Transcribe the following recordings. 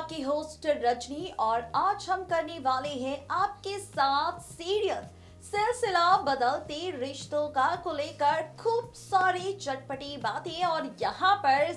आपकी होस्ट रजनी और आज हम करने वाले हैं आपके साथ सीरियल सिलसिला बदलते रिश्तों को लेकर खूब सारी चटपटी बातें। और यहाँ पर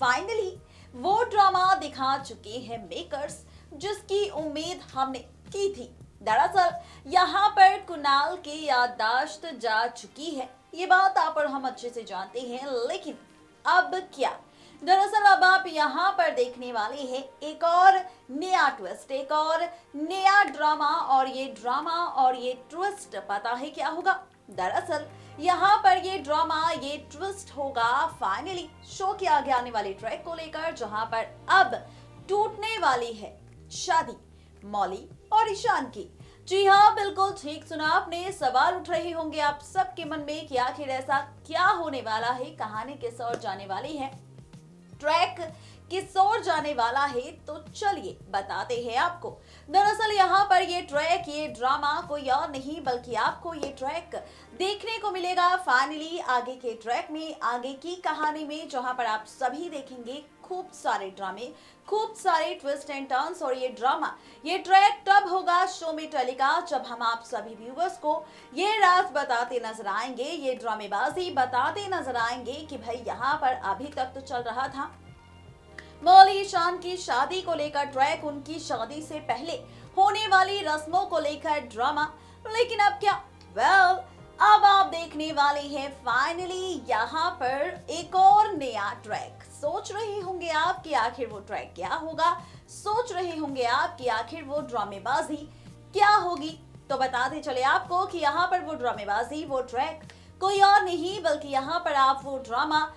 फाइनली वो ड्रामा दिखा चुके हैं मेकर्स जिसकी उम्मीद हमने की थी। दरअसल यहाँ पर कुणाल की याददाश्त जा चुकी है, ये बात आप और हम अच्छे से जानते हैं, लेकिन अब क्या? दरअसल अब आप यहाँ पर देखने वाले हैं एक और नया ट्विस्ट, एक और नया ड्रामा। और ये ड्रामा और ये ट्विस्ट पता है क्या होगा? दरअसल यहाँ पर ये ड्रामा, ये ट्विस्ट होगा फाइनली शो के आगे आने वाले ट्रैक को लेकर, जहां पर अब टूटने वाली है शादी मौली और ईशान की। जी हाँ, बिल्कुल ठीक सुना आपने। सवाल उठ रहे होंगे आप सबके मन में कि आखिर ऐसा क्या होने वाला है, कहानी किस ओर जाने वाली है, ट्रैक किस ओर जाने वाला है। तो चलिए बताते हैं आपको। दरअसल यहाँ पर ये ट्रैक, ये ड्रामा कोई और नहीं बल्कि आपको ये ट्रैक देखने को मिलेगा फाइनली आगे के ट्रैक में, आगे की कहानी में, जहां पर आप सभी देखेंगे खूब सारे ड्रामे, खूब सारे ट्विस्ट एंड टर्न्स। और ये ड्रामा, ये ट्रैक तब होगा शो में टेलीकास्ट जब हम आप सभी व्यूअर्स को ये राज बताते नजर आएंगे, ये ड्रामेबाजी बताते नजर आएंगे कि भाई यहाँ पर अभी तक तो चल रहा था मौली ईशान की शादी को लेकर ट्रैक, उनकी शादी से पहले होने वाली रस्मों को लेकर ड्रामा, लेकिन अब क्या? वेल, अब आप देखने वाले हैं फाइनली यहाँ पर एक और नया ट्रैक। सोच रहे होंगे आप कि आखिर वो ट्रैक क्या होगा, सोच रहे होंगे आप कि आखिर वो ड्रामेबाजी क्या होगी। तो बताते चले आपको कि यहाँ पर वो ड्रामेबाजी, वो ट्रैक कोई और नहीं बल्कि यहाँ पर आप वो ड्रामा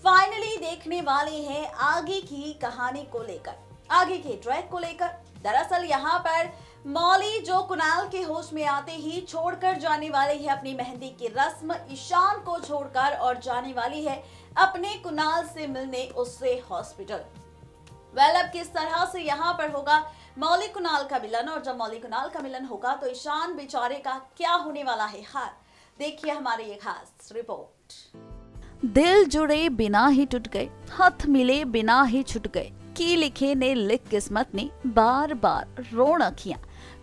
फाइनली देखने वाले हैं आगे की कहानी को लेकर, आगे के ट्रैक को लेकर। दरअसल यहाँ पर मौली जो कुणाल के होश में आते ही छोड़कर जाने वाली है अपनी मेहंदी की रस्म, ईशान को छोड़कर, और जाने वाली है अपने कुणाल से मिलने उससे हॉस्पिटल। वेल, अब किस तरह से यहाँ पर होगा मौली कुणाल का मिलन, और जब मौली कुणाल का मिलन होगा तो ईशान बेचारे का क्या होने वाला है हाल, देखिए हमारी ये खास रिपोर्ट। दिल जुड़े बिना ही टूट गए, हाथ मिले बिना ही छूट गए, की लिखे ने लिख किस्मत ने बार बार रोण अखियां,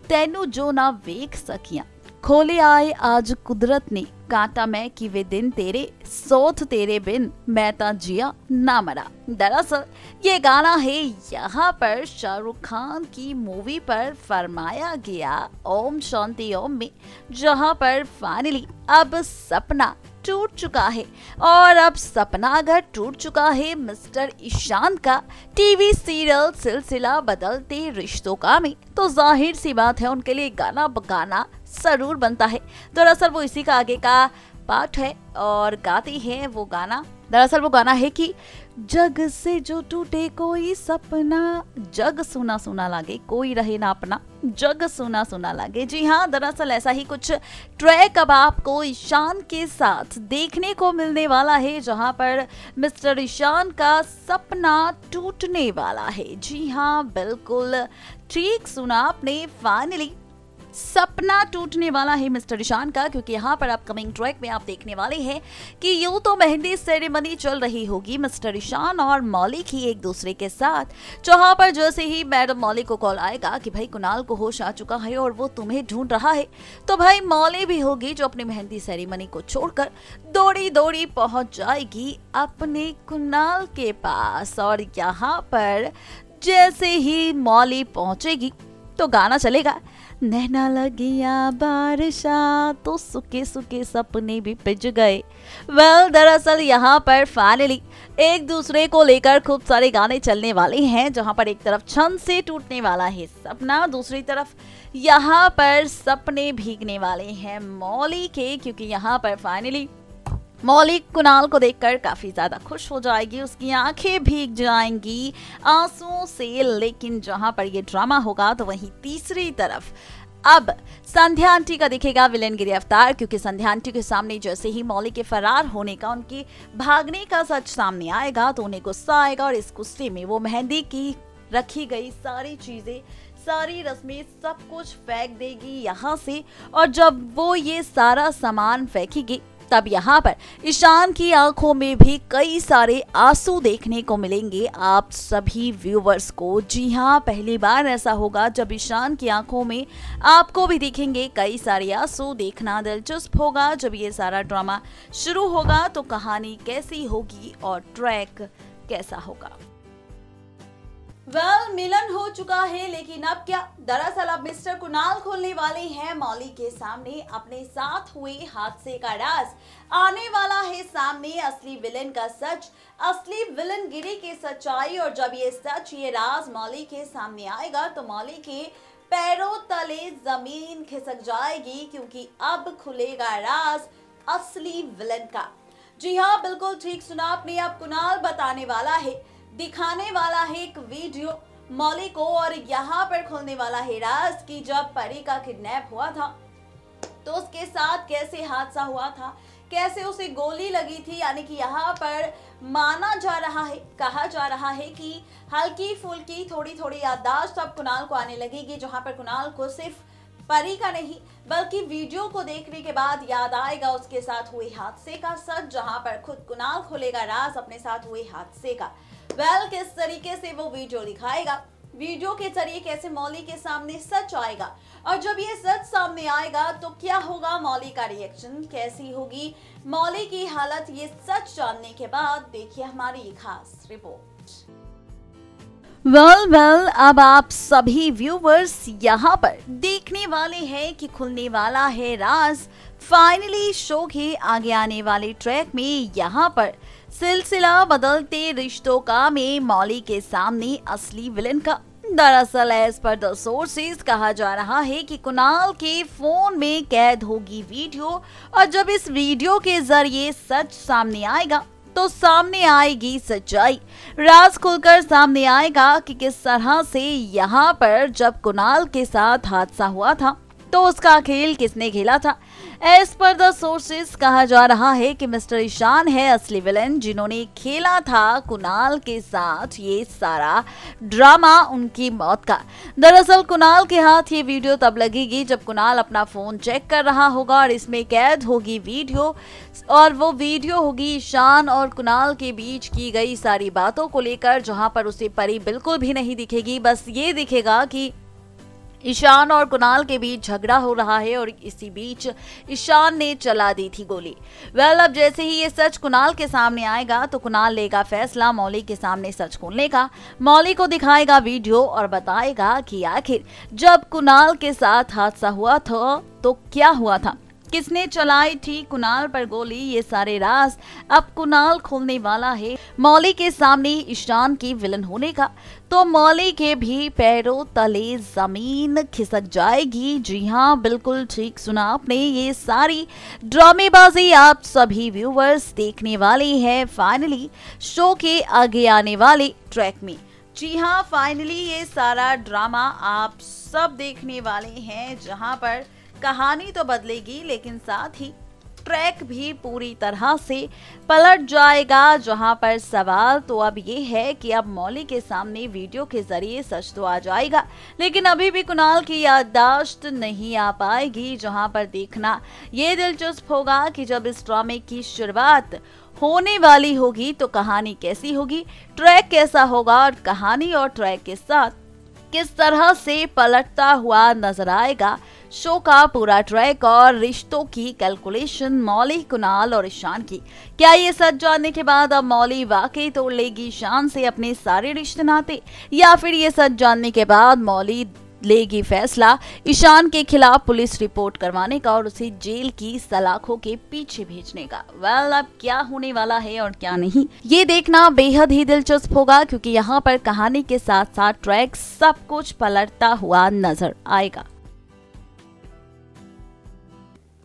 तेनू जो ना वेख सकियां, खोले आए आज कुदरत ने कांटा मैं कि वे दिन तेरे, सोथ तेरे बिन मैं ता जिया ना मरा। दरअसल ये गाना है यहाँ पर शाहरुख खान की मूवी पर फरमाया गया ओम शांति ओम में, जहाँ पर फाइनली अब सपना टूट चुका है। और अब सपना अगर टूट चुका है मिस्टर ईशान का टीवी सीरियल सिलसिला बदलते रिश्तों का में, तो जाहिर सी बात है उनके लिए गाना बगाना जरूर बनता है। दरअसल वो इसी का आगे का पार्ट है और गाती है वो गाना। दरअसल वो गाना है कि जग से जो टूटे कोई सपना, जग सुना सुना लागे कोई रहे ना अपना, जग सुना सुना लागे। जी हाँ, दरअसल ऐसा ही कुछ ट्रैक अब आपको ईशान के साथ देखने को मिलने वाला है, जहां पर मिस्टर ईशान का सपना टूटने वाला है। जी हाँ, बिल्कुल ठीक सुना आपने, फाइनली सपना टूटने वाला है मिस्टर ईशान का, क्योंकि यहाँ पर अपकमिंग ट्रैक में आप देखने वाले हैं कि यूं तो मेहंदी सेरेमनी चल रही होगी मिस्टर ईशान और मौली की एक दूसरे के साथ, जहाँ पर जैसे ही मैडम मौली को कॉल आएगा कि भाई कुणाल को होश आ चुका है और वो तुम्हें ढूंढ रहा है, तो भाई मौली भी होगी जो अपनी मेहंदी सेरेमनी को छोड़कर दौड़ी दौड़ी पहुंच जाएगी अपने कुणाल के पास। और यहाँ पर जैसे ही मौली पहुंचेगी तो गाना चलेगा, नैना लगिया बारिशा तो सुखे सुखे सपने भी पिज गए। वेल, दरअसल यहाँ पर फाइनली एक दूसरे को लेकर खूब सारे गाने चलने वाले हैं, जहाँ पर एक तरफ छन से टूटने वाला है सपना, दूसरी तरफ यहाँ पर सपने भीगने वाले हैं मौली के, क्योंकि यहाँ पर फाइनली मौली कुणाल को देखकर काफी ज्यादा खुश हो जाएगी, उसकी आंखें भीग जाएंगी आंसुओं से। लेकिन जहां पर ये ड्रामा होगा तो वहीं तीसरी तरफ अब संध्या आंटी का दिखेगा विलेन गिरफ्तार, क्योंकि संध्या आंटी के सामने जैसे ही मौली के फरार होने का, उनके भागने का सच सामने आएगा तो उन्हें गुस्सा आएगा और इस गुस्से में वो मेहंदी की रखी गई सारी चीजें, सारी रस्में, सब कुछ फेंक देगी यहाँ से। और जब वो ये सारा सामान फेंकेगी तब यहाँ पर ईशान की आंखों में भी कई सारे आंसू देखने को मिलेंगे आप सभी व्यूवर्स को। जी हाँ, पहली बार ऐसा होगा जब ईशान की आंखों में आपको भी दिखेंगे कई सारे आंसू। देखना दिलचस्प होगा जब ये सारा ड्रामा शुरू होगा तो कहानी कैसी होगी और ट्रैक कैसा होगा। मिलन हो चुका है, लेकिन अब क्या? दरअसल अब मिस्टर कुणाल खोलने वाले हैं मौली के सामने अपने साथ हुए हादसे का राज। आने वाला है सामने असली विलन का सच, असली विलन गिरी की सच्चाई। और जब ये सच, ये राज मौली के सामने आएगा तो मौली के पैरों तले जमीन खिसक जाएगी, क्योंकि अब खुलेगा राज असली विलन का। जी हाँ, बिल्कुल ठीक सुना आपने। अब कुणाल बताने वाला है, दिखाने वाला है एक वीडियो मौली को, और यहाँ पर खुलने वाला है राज कि जब परी का किडनैप हुआ था तो उसके साथ कैसे हादसा हुआ था, कैसे उसे गोली लगी थी। यानी कि यहाँ पर माना जा रहा है, कहा जा रहा है कि हल्की फुल्की थोड़ी थोड़ी याददाश्त अब कुणाल को आने लगेगी, जहाँ पर कुणाल को सिर्फ परी का नहीं बल्कि वीडियो को देखने के बाद याद आएगा उसके साथ हुए हादसे का सच, जहां पर खुद कुणाल खोलेगा राज अपने साथ हुए हादसे का। किस तरीके से वो वीडियो दिखाएगा, वीडियो के जरिए कैसे मौली के सामने सच आएगा, और जब ये सच सामने आएगा तो क्या होगा मौली का रिएक्शन, कैसी होगी मौली की हालत, ये सच जानने के बाद देखिए हमारी खास रिपोर्ट। अब आप सभी व्यूवर्स यहाँ पर देखने वाले हैं कि खुलने वाला है राज। फाइनली शो के आगे आने वाले ट्रैक में यहाँ पर सिलसिला बदलते रिश्तों का में मौली के सामने असली विलन का। दरअसल एज पर द सोर्सेज कहा जा रहा है कि कुणाल के फोन में कैद होगी वीडियो, और जब इस वीडियो के जरिए सच सामने आएगा तो सामने आएगी सच्चाई। राज खुलकर सामने आएगा कि किस तरह से यहाँ पर जब कुणाल के साथ हादसा हुआ था तो उसका खेल किसने खेला था। एज पर द सोर्सेज कहा जा रहा है कि मिस्टर ईशान है असली विलन, जिन्होंने खेला था कुणाल के साथ ये सारा ड्रामा उनकी मौत का। दरअसल कुणाल के हाथ ये वीडियो तब लगेगी जब कुणाल अपना फोन चेक कर रहा होगा और इसमें कैद होगी वीडियो, और वो वीडियो होगी ईशान और कुणाल के बीच की गई सारी बातों को लेकर, जहां पर उसे परी बिल्कुल भी नहीं दिखेगी। बस ये दिखेगा कि ईशान और कुणाल के बीच झगड़ा हो रहा है और इसी बीच ईशान ने चला दी थी गोली। अब जैसे ही ये सच कुणाल के सामने आएगा तो कुणाल लेगा फैसला मौली के सामने सच खोलने का। मौली को दिखाएगा वीडियो और बताएगा कि आखिर जब कुणाल के साथ हादसा हुआ था तो क्या हुआ था, किसने चलाई थी कुणाल पर गोली। ये सारे राज अब कुणाल खोलने वाला है मौली के सामने ईशान की विलन होने का। तो मौली के भी पैरों तले जमीन खिसक जाएगी। जी हाँ, बिल्कुल ठीक सुना आपने। ये सारी ड्रामेबाजी आप सभी व्यूवर्स देखने वाले हैं फाइनली शो के आगे आने वाले ट्रैक में। जी हाँ, फाइनली ये सारा ड्रामा आप सब देखने वाले हैं, जहां पर कहानी तो बदलेगी लेकिन साथ ही ट्रैक भी पूरी तरह से पलट जाएगा। जहां पर सवाल तो अब ये है कि अब मौली के सामने वीडियो के जरिए सच तो आ जाएगा, लेकिन अभी भी कुणाल की याददाश्त नहीं आ पाएगी। जहां पर देखना ये दिलचस्प होगा कि जब इस ड्रामे की शुरुआत होने वाली होगी तो कहानी कैसी होगी, ट्रैक कैसा होगा, और कहानी और ट्रैक के साथ किस तरह से पलटता हुआ नजर आएगा शो का पूरा ट्रैक और रिश्तों की कैलकुलेशन मौली, कुणाल और ईशान की। क्या ये सच जानने के बाद अब मौली वाकई तोड़ लेगी ईशान से अपने सारे रिश्ते नाते, या फिर ये सच जानने के बाद मौली लेगी फैसला ईशान के खिलाफ पुलिस रिपोर्ट करवाने का और उसे जेल की सलाखों के पीछे भेजने का। अब क्या होने वाला है और क्या नहीं, ये देखना बेहद ही दिलचस्प होगा, क्योंकि यहाँ पर कहानी के साथ साथ ट्रैक सब कुछ पलटता हुआ नजर आएगा।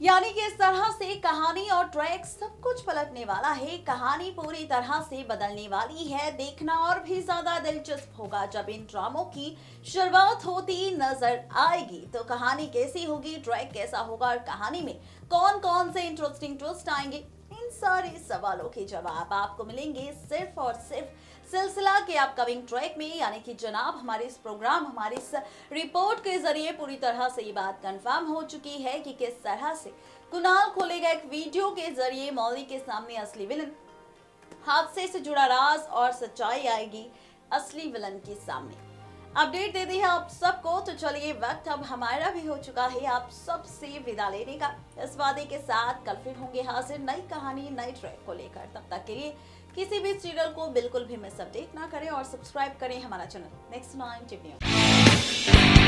यानी कि इस तरह से कहानी और ट्रैक सब कुछ पलटने वाला है, कहानी पूरी तरह से बदलने वाली है। देखना और भी ज्यादा दिलचस्प होगा जब इन ड्रामों की शुरुआत होती नजर आएगी। तो कहानी कैसी होगी, ट्रैक कैसा होगा और कहानी में कौन कौन से इंटरेस्टिंग ट्विस्ट आएंगे, इन सारे सवालों के जवाब आपको मिलेंगे सिर्फ और सिर्फ सिलसिला के अपकमिंग ट्रैक में, यानी कि जनाब हमारे इस प्रोग्राम, हमारी इस रिपोर्ट के जरिए पूरी तरह से ये बात कंफर्म हो चुकी है कि किस तरह से कुणाल खोलेगा एक वीडियो के जरिए मौली के सामने असली विलन, हादसे से जुड़ा राज और सच्चाई आएगी असली विलन के सामने। अपडेट दे दी है आप सबको, तो चलिए वक्त अब हमारा भी हो चुका है आप सबसे विदा लेने का। इस वादे के साथ कल फिर होंगे हाजिर नई कहानी, नई ट्रैक को लेकर। तब तक के लिए किसी भी सीरियल को बिल्कुल भी मिस अपडेट ना करें और सब्सक्राइब करें हमारा चैनल नेक्स्ट 9 टीवी न्यूज़।